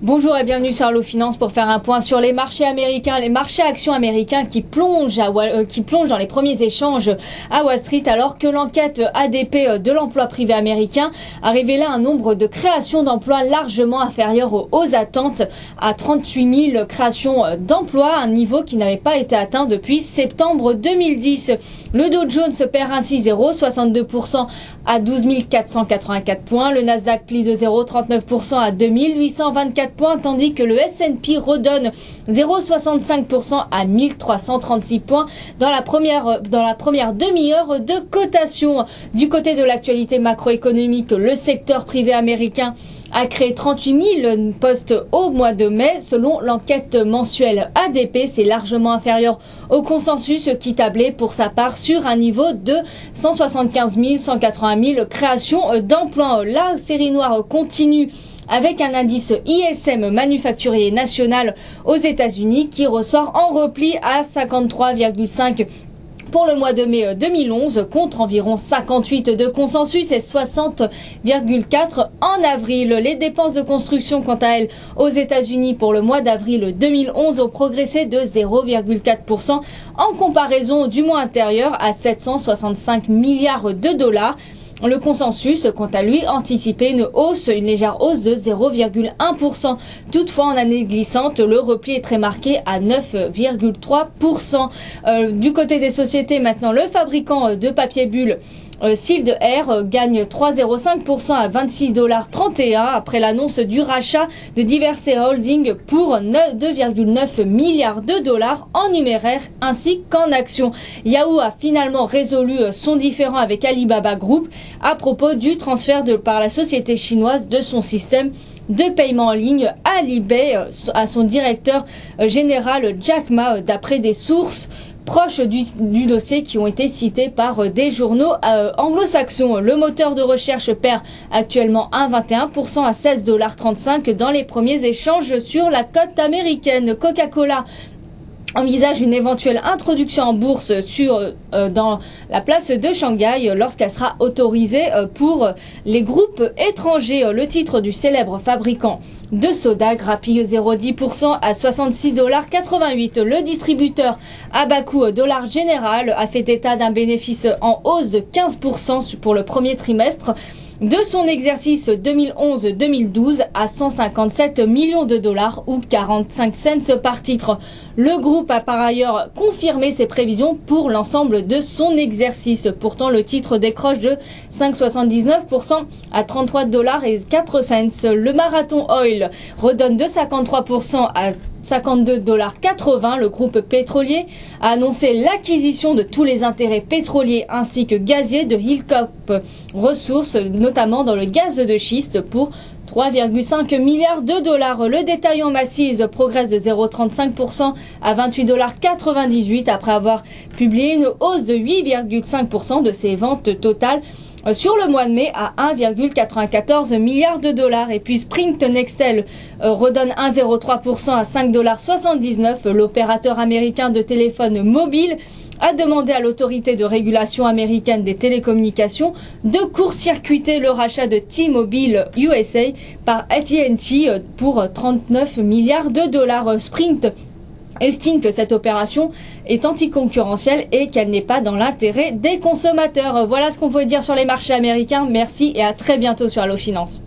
Bonjour et bienvenue sur Allo Finance pour faire un point sur les marchés américains, les marchés actions américains qui plongent dans les premiers échanges à Wall Street alors que l'enquête ADP de l'emploi privé américain a révélé un nombre de créations d'emplois largement inférieur aux attentes à 38 000 créations d'emplois, un niveau qui n'avait pas été atteint depuis septembre 2010. Le Dow Jones perd ainsi 0,62% à 12 484 points, le Nasdaq plie de 0,39% à 2824 points, tandis que le S&P redonne 0,65% à 1336 points dans la première demi-heure de cotation. Du côté de l'actualité macroéconomique, le secteur privé américain a créé 38 000 postes au mois de mai. Selon l'enquête mensuelle ADP, c'est largement inférieur au consensus qui tablait pour sa part sur un niveau de 175 180 000 créations d'emplois. La série noire continue avec un indice ISM manufacturier national aux États-Unis qui ressort en repli à 53,5 pour le mois de mai 2011 contre environ 58 de consensus et 60,4 en avril. Les dépenses de construction quant à elles aux États-Unis pour le mois d'avril 2011 ont progressé de 0,4% en comparaison du mois antérieur à 765 milliards de dollars. Le consensus, quant à lui, anticipait une légère hausse de 0,1%. Toutefois, en année glissante, le repli est très marqué à 9,3%. Du côté des sociétés, maintenant, le fabricant de papier bulle Sealed Air gagne 3,05% à 26,31$ après l'annonce du rachat de Diversey Holdings pour 2,9 milliards de dollars en numéraire ainsi qu'en actions. Yahoo a finalement résolu son différend avec Alibaba Group à propos du transfert par la société chinoise de son système de paiement en ligne Alipay à son directeur général Jack Ma, d'après des sources proches du dossier qui ont été cités par des journaux anglo-saxons. Le moteur de recherche perd actuellement 1,21% à 16,35$ dans les premiers échanges sur la cote américaine. Coca-Cola envisage une éventuelle introduction en bourse dans la place de Shanghai lorsqu'elle sera autorisée pour les groupes étrangers. Le titre du célèbre fabricant de soda grappille 0,10% à 66,88$. Le distributeur Abaco Dollar General a fait état d'un bénéfice en hausse de 15% pour le premier trimestre de son exercice 2011-2012 à 157 millions de dollars ou 45 cents par titre. Le groupe a par ailleurs confirmé ses prévisions pour l'ensemble de son exercice. Pourtant, le titre décroche de 5,79% à 33,04$. Le Marathon Oil redonne de 53% à 52,80$. Le groupe pétrolier a annoncé l'acquisition de tous les intérêts pétroliers ainsi que gaziers de Hilltop Ressources, notamment dans le gaz de schiste, pour 3,5 milliards de dollars. Le détaillant Macy's progresse de 0,35% à 28,98$ après avoir publié une hausse de 8,5% de ses ventes totales sur le mois de mai à 1,94 milliards de dollars. Et puis Sprint Nextel redonne 1,03% à 5,79$. L'opérateur américain de téléphone mobile a demandé à l'autorité de régulation américaine des télécommunications de court-circuiter le rachat de T-Mobile USA par AT&T pour 39 milliards de dollars. Sprint estime que cette opération est anticoncurrentielle et qu'elle n'est pas dans l'intérêt des consommateurs. Voilà ce qu'on pouvait dire sur les marchés américains. Merci et à très bientôt sur Allo Finance.